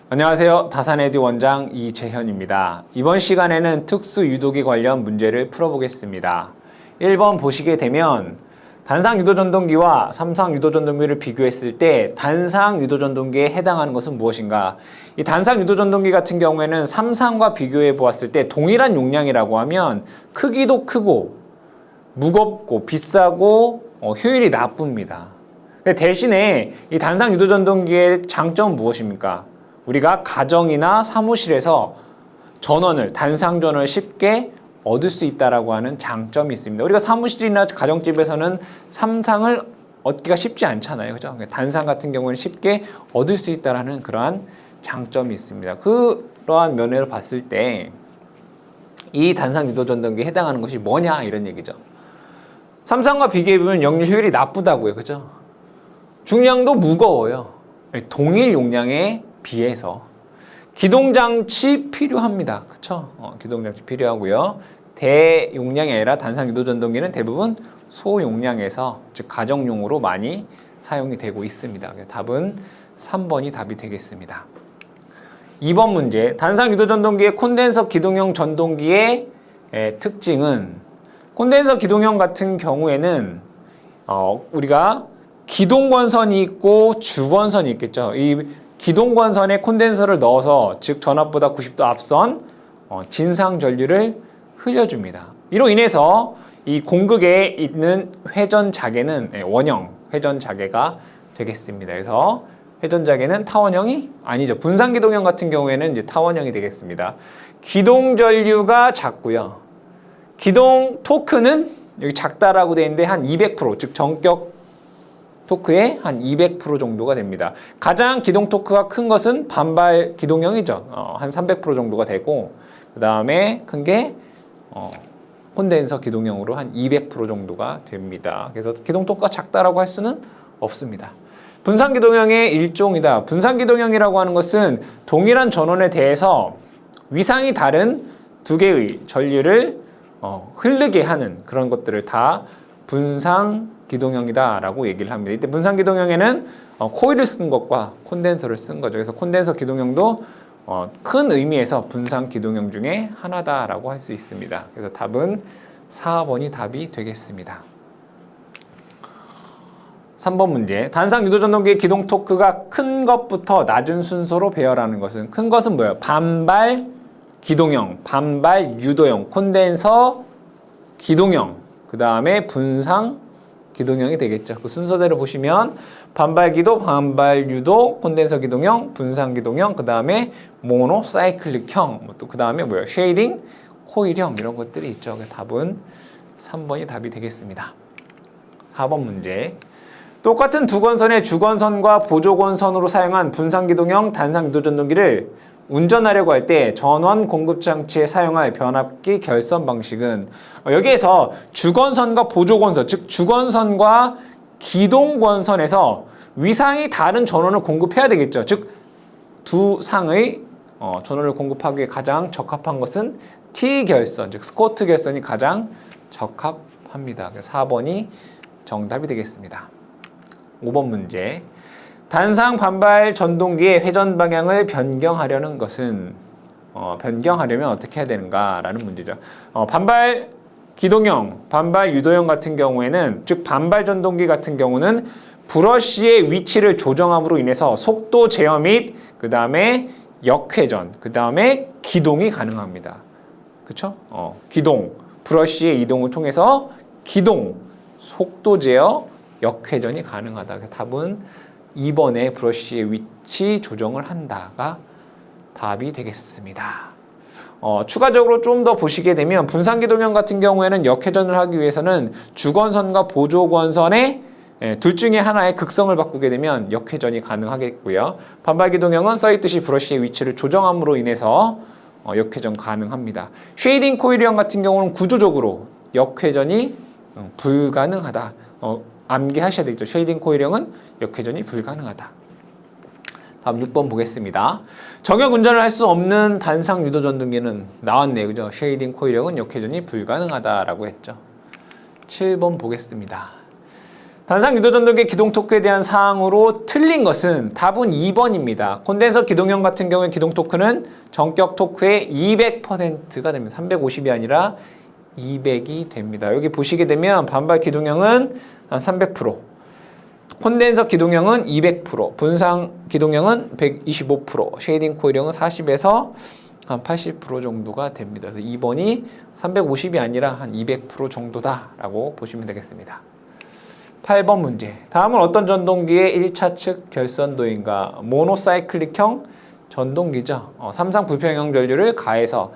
안녕하세요. 다산에듀 원장 이재현입니다. 이번 시간에는 특수유도기 관련 문제를 풀어보겠습니다. 1번 보시게 되면 단상유도전동기와 삼상유도전동기를 비교했을 때 단상유도전동기에 해당하는 것은 무엇인가? 이 단상유도전동기 같은 경우에는 삼상과 비교해 보았을 때 동일한 용량이라고 하면 크기도 크고 무겁고 비싸고 효율이 나쁩니다. 대신에 이 단상유도전동기의 장점은 무엇입니까? 우리가 가정이나 사무실에서 전원을, 단상 전원을 쉽게 얻을 수 있다라고 하는 장점이 있습니다. 우리가 사무실이나 가정집에서는 삼상을 얻기가 쉽지 않잖아요. 그죠? 단상 같은 경우는 쉽게 얻을 수 있다라는 그러한 장점이 있습니다. 그러한 면에서 봤을 때 이 단상 유도전동기에 해당하는 것이 뭐냐 이런 얘기죠. 삼상과 비교해보면 역류 효율이 나쁘다고요. 그죠? 중량도 무거워요. 동일 용량에 비해서 기동장치 필요합니다. 그쵸? 기동장치 필요하고요. 대용량이 아니라 단상 유도전동기는 대부분 소용량에서 즉 가정용으로 많이 사용이 되고 있습니다. 답은 3번이 답이 되겠습니다. 2번 문제. 단상 유도전동기의 콘덴서 기동형 전동기의 특징은 콘덴서 기동형 같은 경우에는 우리가 기동권선이 있고 주권선이 있겠죠. 이 기동권선에 콘덴서를 넣어서 즉 전압보다 90도 앞선 진상 전류를 흘려줍니다. 이로 인해서 이 공극에 있는 회전 자개는 원형 회전 자개가 되겠습니다. 그래서 회전 자개는 타원형이 아니죠. 분산 기동형 같은 경우에는 이제 타원형이 되겠습니다. 기동 전류가 작고요. 기동 토크는 여기 작다라고 되어 있는데 한 200%, 즉 전격 토크의 한 200% 정도가 됩니다. 가장 기동 토크가 큰 것은 반발 기동형이죠. 한 300% 정도가 되고 그 다음에 큰 게 콘덴서 기동형으로 한 200% 정도가 됩니다. 그래서 기동 토크가 작다라고 할 수는 없습니다. 분산 기동형의 일종이다. 분산 기동형이라고 하는 것은 동일한 전원에 대해서 위상이 다른 두 개의 전류를 흐르게 하는 그런 것들을 다 분산 기동형이다 라고 얘기를 합니다. 이때 분산 기동형에는 코일을 쓴 것과 콘덴서를 쓴 거죠. 그래서 콘덴서 기동형도 큰 의미에서 분산 기동형 중에 하나다라고 할 수 있습니다. 그래서 답은 4번이 답이 되겠습니다. 3번 문제. 단상 유도전동기의 기동 토크가 큰 것부터 낮은 순서로 배열하는 것은 큰 것은 뭐예요? 반발 기동형, 반발 유도형, 콘덴서 기동형, 그 다음에 분상 기동형이 되겠죠. 그 순서대로 보시면 반발 기도, 반발 유도, 콘덴서 기동형, 분산 기동형, 그 다음에 모노 사이클릭형, 또 그 다음에 뭐예요? 쉐이딩, 코일형 이런 것들이 있죠. 답은 3번이 답이 되겠습니다. 4번 문제. 똑같은 두 권선의 주권선과 보조권선으로 사용한 분산 기동형 단상 유도전동기를 운전하려고 할 때 전원 공급 장치에 사용할 변압기 결선 방식은 여기에서 주권선과 보조권선, 즉 주권선과 기동권선에서 위상이 다른 전원을 공급해야 되겠죠. 즉 두 상의 전원을 공급하기 위해 가장 적합한 것은 T 결선, 즉 스코트 결선이 가장 적합합니다. 그래서 4번이 정답이 되겠습니다. 5번 문제. 단상 반발 전동기의 회전 방향을 변경하려는 것은 변경하려면 어떻게 해야 되는가라는 문제죠. 반발 기동형, 반발 유도형 같은 경우에는 즉 반발 전동기 같은 경우는 브러쉬의 위치를 조정함으로 인해서 속도 제어 및 그 다음에 역회전, 그 다음에 기동이 가능합니다. 그렇죠? 기동, 브러쉬의 이동을 통해서 기동, 속도 제어, 역회전이 가능하다. 답은 2번에 브러쉬의 위치 조정을 한다가 답이 되겠습니다. 추가적으로 좀 더 보시게 되면 분산기동형 같은 경우에는 역회전을 하기 위해서는 주권선과 보조권선의 둘 중에 하나의 극성을 바꾸게 되면 역회전이 가능하겠고요. 반발기동형은 써있듯이 브러쉬의 위치를 조정함으로 인해서 역회전 가능합니다. 쉐이딩 코일형 같은 경우는 구조적으로 역회전이 불가능하다. 암기하셔야 되겠죠. 쉐이딩 코일형은 역회전이 불가능하다. 다음 6번 보겠습니다. 정역 운전을 할 수 없는 단상 유도전동기는 나왔네요. 그죠? 쉐이딩 코일형은 역회전이 불가능하다라고 했죠. 7번 보겠습니다. 단상 유도전동기 기동 토크에 대한 사항으로 틀린 것은 답은 2번입니다. 콘덴서 기동형 같은 경우에 기동 토크는 전격 토크의 200%가 됩니다. 350이 아니라 200이 됩니다. 여기 보시게 되면 반발 기동형은 한 300%, 콘덴서 기동형은 200%, 분상 기동형은 125%, 쉐이딩 코일형은 40에서 한 80% 정도가 됩니다. 그래서 2번이 350이 아니라 한 200% 정도다라고 보시면 되겠습니다. 8번 문제. 다음은 어떤 전동기의 1차 측 결선도인가? 모노사이클릭형 전동기죠. 3상 불평형 전류를 가해서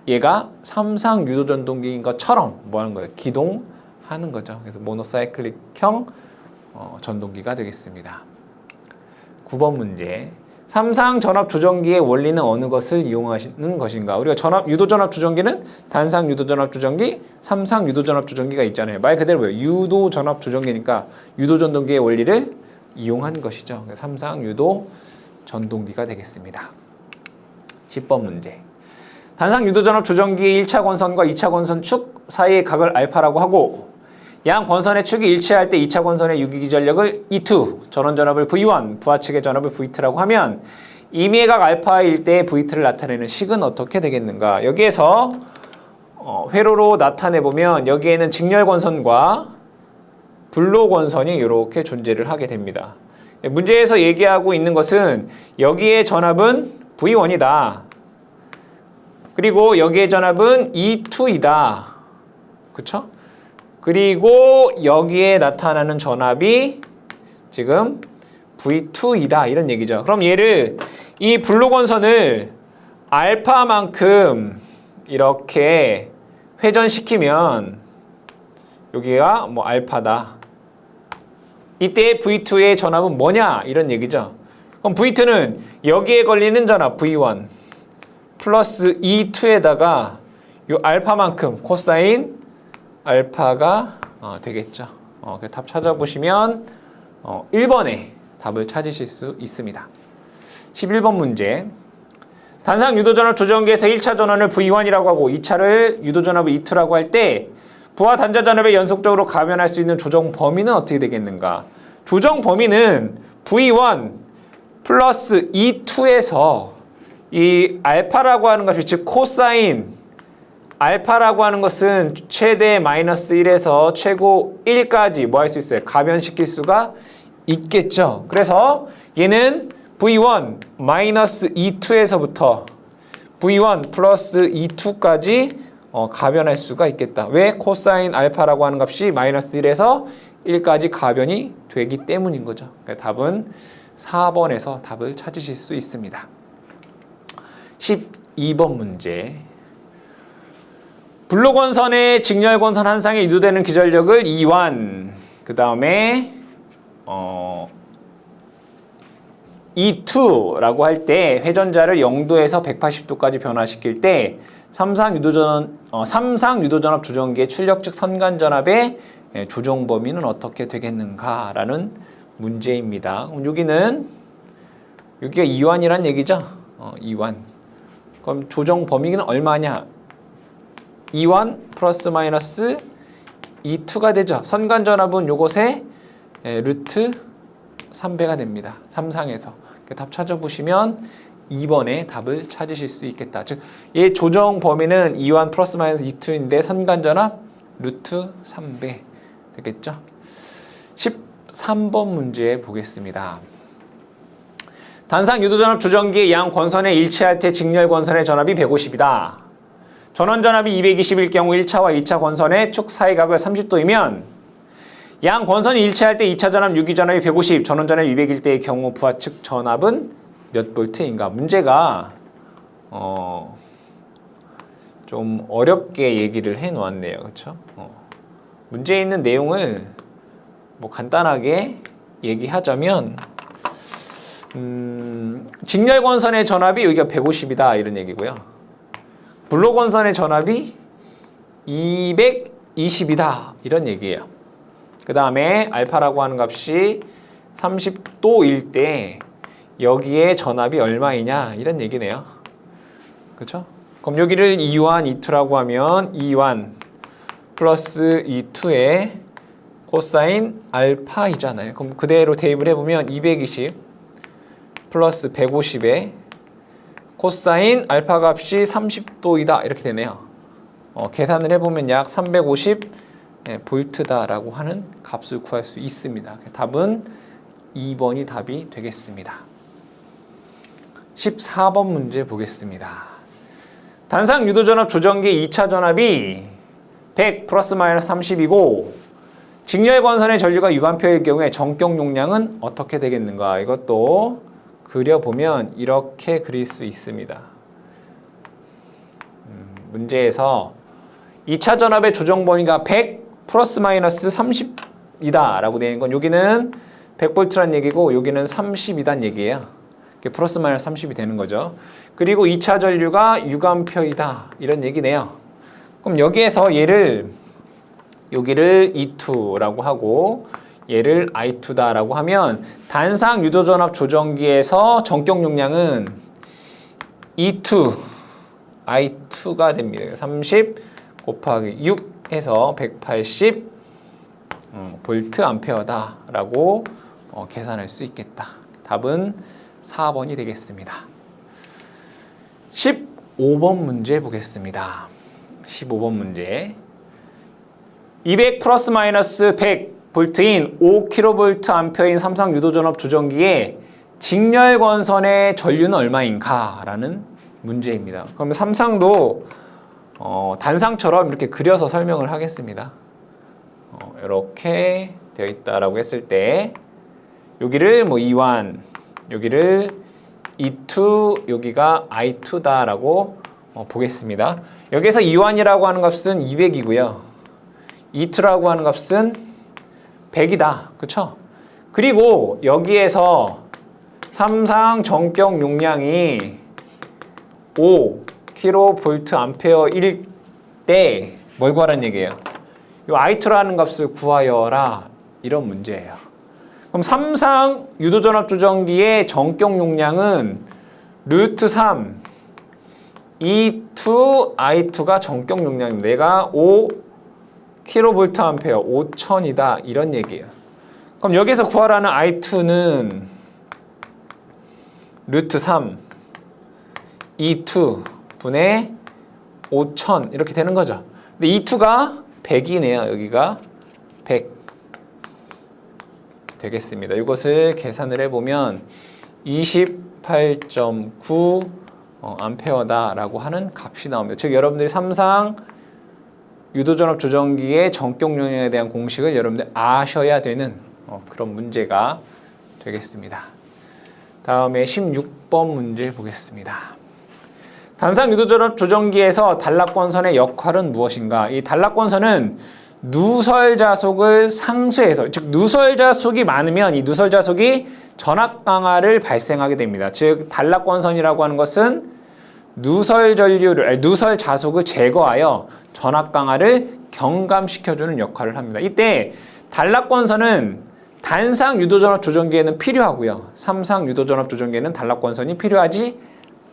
얘가 3상 유도 전동기인 것처럼 뭐 하는 거예요? 기동하는 거죠. 그래서 모노사이클릭형 전동기가 되겠습니다. 9번 문제. 3상 전압 조정기의 원리는 어느 것을 이용하시는 것인가? 우리가 유도 전압 조정기는 단상 유도 전압 조정기, 3상 유도 전압 조정기가 있잖아요. 말 그대로 뭐예요? 유도 전압 조정기니까 유도 전동기의 원리를 이용한 것이죠. 3상 유도 전동기가 되겠습니다. 10번 문제. 단상 유도 전압 조정기의 1차 권선과 2차 권선 축 사이의 각을 알파라고 하고 양 권선의 축이 일치할 때 2차 권선의 유기기 전력을 E2, 전원 전압을 V1, 부하 측의 전압을 V2라고 하면 임의의 각 알파일 때 V2를 나타내는 식은 어떻게 되겠는가? 여기에서 회로로 나타내보면 여기에는 직렬 권선과 불로 권선이 이렇게 존재를 하게 됩니다. 문제에서 얘기하고 있는 것은 여기에 전압은 V1이다. 그리고 여기에 전압은 E2이다. 그쵸? 그리고 여기에 나타나는 전압이 지금 V2이다 이런 얘기죠. 그럼 얘를 이 블록원선을 알파만큼 이렇게 회전시키면 여기가 뭐 알파다. 이때 V2의 전압은 뭐냐 이런 얘기죠. 그럼 V2는 여기에 걸리는 전압 V1 플러스 E2에다가 이 알파만큼 코사인 알파가 되겠죠. 답 찾아보시면 1번에 답을 찾으실 수 있습니다. 11번 문제. 단상 유도전압 조정기에서 1차 전원을 V1이라고 하고 2차를 유도전압을 E2라고 할 때 부하 단자 전압에 연속적으로 가변할 수 있는 조정 범위는 어떻게 되겠는가? 조정 범위는 V1 플러스 E2에서 이 알파라고 하는 것이 즉 코사인 알파라고 하는 것은 최대 마이너스 1에서 최고 1까지 뭐 할 수 있어요? 가변시킬 수가 있겠죠. 그래서 얘는 V1 마이너스 E2에서부터 V1 플러스 E2까지 가변할 수가 있겠다. 왜? 코사인 알파라고 하는 값이 마이너스 1에서 1까지 가변이 되기 때문인 거죠. 그러니까 답은 4번에서 답을 찾으실 수 있습니다. 12번 문제. 블록원선의 직렬권선 한 쌍에 유도되는 기전력을 E1, 그 다음에 E2라고 할 때 회전자를 0도에서 180도까지 변화시킬 때 3상 유도전압 조정기의 출력측 선간전압의 조정 범위는 어떻게 되겠는가라는 문제입니다. 그럼 여기가 E1이란 얘기죠? E1. 그럼 조정 범위는 얼마냐? E1 플러스 마이너스 E2가 되죠. 선간전압은 요것의 루트 3배가 됩니다. 3상에서. 답 찾아보시면 2번에 답을 찾으실 수 있겠다. 즉, 얘 조정 범위는 E1 플러스 마이너스 E2인데 선간전압 루트 3배 되겠죠. 13번 문제 보겠습니다. 단상 유도전압 조정기의 양 권선에 일치할 때 직렬 권선의 전압이 150이다. 전원 전압이 220일 경우 1차와 2차 권선의 축 사이각을 30도이면 양 권선이 일치할 때 2차 전압 유기 전압이 150, 전원 전압 200일 때의 경우 부하 측 전압은 몇 볼트인가? 문제가 좀 어렵게 얘기를 해 놓았네요. 그렇죠? 문제에 있는 내용을 뭐 간단하게 얘기하자면 직렬 권선의 전압이 여기가 150이다 이런 얘기고요. 블록원선의 전압이 220이다 이런 얘기예요. 그 다음에 알파라고 하는 값이 30도일 때 여기에 전압이 얼마이냐 이런 얘기네요. 그렇죠? 그럼 여기를 E1, E2라고 하면 E1 플러스 E2의 코사인 알파이잖아요. 그럼 그대로 대입을 해보면 220 플러스 150에 코사인 알파 값이 30도이다 이렇게 되네요. 계산을 해보면 약 350 볼트다라고 하는 값을 구할 수 있습니다. 답은 2번이 답이 되겠습니다. 14번 문제 보겠습니다. 단상 유도전압 조정기 2차 전압이 100 플러스 마이너스 30이고 직렬권선의 전류가 6A일 경우에 전격 용량은 어떻게 되겠는가? 이것도 그려보면 이렇게 그릴 수 있습니다. 문제에서 2차 전압의 조정 범위가 100 플러스 마이너스 30이다 라고 되어 있는 건 여기는 100V란 얘기고 여기는 30이란 얘기예요. 플러스 마이너스 30이 되는 거죠. 그리고 2차 전류가 6A이다 이런 얘기네요. 그럼 여기에서 여기를 E2라고 하고 얘를 I2다라고 하면 단상 유도전압 조정기에서 전격 용량은 E2, I2가 됩니다. 30 곱하기 6 해서 180 볼트 암페어다라고 계산할 수 있겠다. 답은 4번이 되겠습니다. 15번 문제 보겠습니다. 15번 문제 200 플러스 마이너스 100 볼트인 5kV 암페어인 삼상 유도전압 조정기의 직렬권선의 전류는 얼마인가? 라는 문제입니다. 그러면 삼상도 단상처럼 이렇게 그려서 설명을 하겠습니다. 이렇게 되어 있다라고 했을 때 여기를 E1, 여기를 E2, 여기가 I2다라고 보겠습니다. 여기서 E1이라고 하는 값은 200이고요. E2라고 하는 값은 100이다. 그쵸? 그리고 여기에서 삼상 전격 용량이 5kVA일 때 뭘 구하라는 얘기예요? 이 I2라는 값을 구하여라. 이런 문제예요. 그럼 삼상 유도전압 조정기의 전격 용량은 루트 3 E2 I2가 전격 용량입니다. 얘가 5kVA 5000이다 이런 얘기예요. 그럼 여기서 구하라는 I2는 루트 3 E2 분의 5000 이렇게 되는 거죠. 근데 E2가 100이네요. 여기가 100 되겠습니다. 이것을 계산을 해보면 28.9 암페어다라고 하는 값이 나옵니다. 즉 여러분들이 삼상 유도전압 조정기의 전격 용량에 대한 공식을 여러분들 아셔야 되는 그런 문제가 되겠습니다. 다음에 16번 문제 보겠습니다. 단상 유도전압 조정기에서 단락권선의 역할은 무엇인가? 이 단락권선은 누설자속을 상쇄해서, 즉 누설자속이 많으면 이 누설자속이 전압강하를 발생하게 됩니다. 즉 단락권선이라고 하는 것은 누설자속을 제거하여 전압강하를 경감시켜주는 역할을 합니다. 이때 단락권선은 단상 유도전압 조정기에는 필요하고요. 삼상 유도전압 조정기에는 단락권선이 필요하지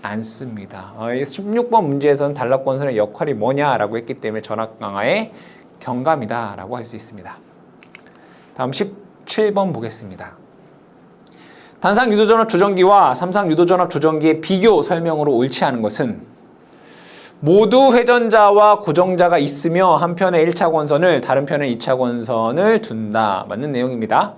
않습니다. 16번 문제에서는 단락권선의 역할이 뭐냐라고 했기 때문에 전압강하의 경감이다라고 할 수 있습니다. 다음 17번 보겠습니다. 단상 유도전압 조정기와 삼상 유도전압 조정기의 비교 설명으로 옳지 않은 것은 모두 회전자와 고정자가 있으며 한 편에 1차 권선을 다른 편에 2차 권선을 둔다. 맞는 내용입니다.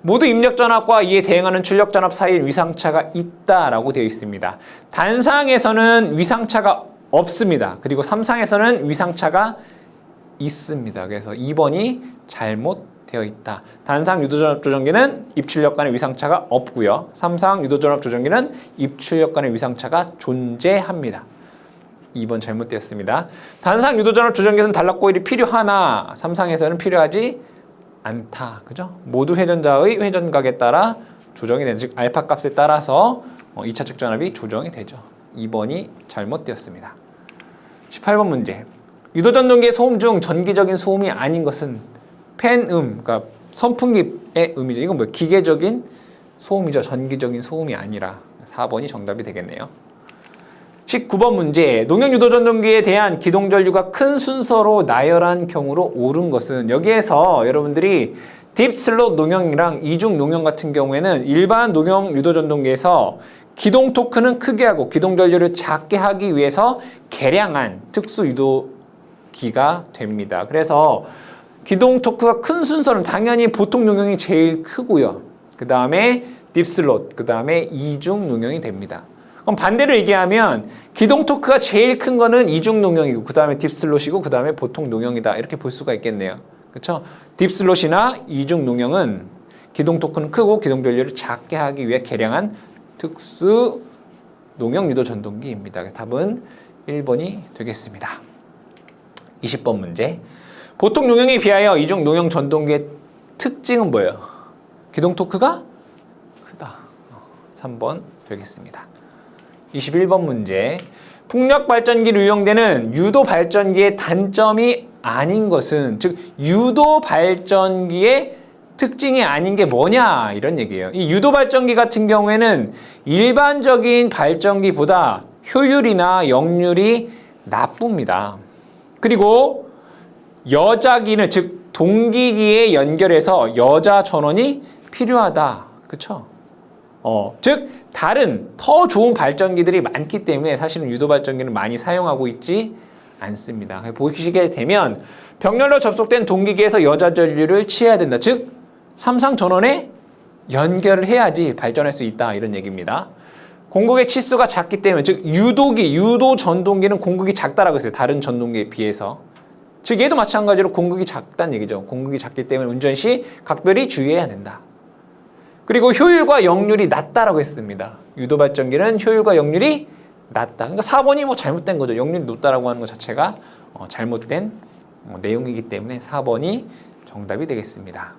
모두 입력전압과 이에 대응하는 출력전압 사이에 위상차가 있다라고 되어 있습니다. 단상에서는 위상차가 없습니다. 그리고 삼상에서는 위상차가 있습니다. 그래서 2번이 잘못되어 있다. 단상 유도전압 조정기는 입출력 간의 위상차가 없고요. 삼상 유도전압 조정기는 입출력 간의 위상차가 존재합니다. 2번 잘못되었습니다. 단상 유도전압 조정기에서는 단락코일이 필요하나 삼상에서는 필요하지 않다. 그죠? 모두 회전자의 회전각에 따라 조정이 되는, 즉 알파 값에 따라서 2차 측 전압이 조정이 되죠. 2번이 잘못되었습니다. 18번 문제. 유도전동기의 소음 중 전기적인 소음이 아닌 것은 팬음, 그러니까 선풍기의 음이죠. 이건 뭐예요? 기계적인 소음이죠. 전기적인 소음이 아니라 4번이 정답이 되겠네요. 19번 문제. 농용 유도 전동기에 대한 기동 전류가 큰 순서로 나열한 경우로 옳은 것은, 여기에서 여러분들이 딥 슬롯 농용이랑 이중 농용 같은 경우에는 일반 농용 유도 전동기에서 기동 토크는 크게 하고 기동 전류를 작게 하기 위해서 개량한 특수 유도기가 됩니다. 그래서 기동 토크가 큰 순서는 당연히 보통 농용이 제일 크고요. 그 다음에 딥슬롯, 그 다음에 이중 농용이 됩니다. 그럼 반대로 얘기하면 기동 토크가 제일 큰 거는 이중 농용이고, 그 다음에 딥슬롯이고, 그 다음에 보통 농용이다, 이렇게 볼 수가 있겠네요. 그렇죠? 딥슬롯이나 이중 농용은 기동 토크는 크고 기동 전류를 작게 하기 위해 개량한 특수 농용 유도 전동기입니다. 답은 1번이 되겠습니다. 20번 문제. 보통 농용에 비하여 이중 농용 전동기의 특징은 뭐예요? 기동 토크가 크다. 3번 되겠습니다. 21번 문제. 풍력 발전기로 이용되는 유도 발전기의 단점이 아닌 것은, 즉 유도 발전기의 특징이 아닌 게 뭐냐, 이런 얘기예요. 이 유도 발전기 같은 경우에는 일반적인 발전기보다 효율이나 역률이 나쁩니다. 그리고 여자기는, 즉 동기기에 연결해서 여자 전원이 필요하다. 그렇죠? 즉 다른 더 좋은 발전기들이 많기 때문에 사실은 유도 발전기를 많이 사용하고 있지 않습니다. 보시게 되면 병렬로 접속된 동기기에서 여자 전류를 취해야 된다. 즉 삼상 전원에 연결을 해야지 발전할 수 있다, 이런 얘기입니다. 공극의 치수가 작기 때문에, 즉 유도 전동기는 공극이 작다라고 했어요. 다른 전동기에 비해서. 즉 얘도 마찬가지로 공극이 작다는 얘기죠. 공극이 작기 때문에 운전 시 각별히 주의해야 된다. 그리고 효율과 역률이 낮다라고 했습니다. 유도 발전기는 효율과 역률이 낮다. 그러니까 4번이 뭐 잘못된 거죠. 역률이 높다라고 하는 것 자체가 잘못된 내용이기 때문에 4번이 정답이 되겠습니다.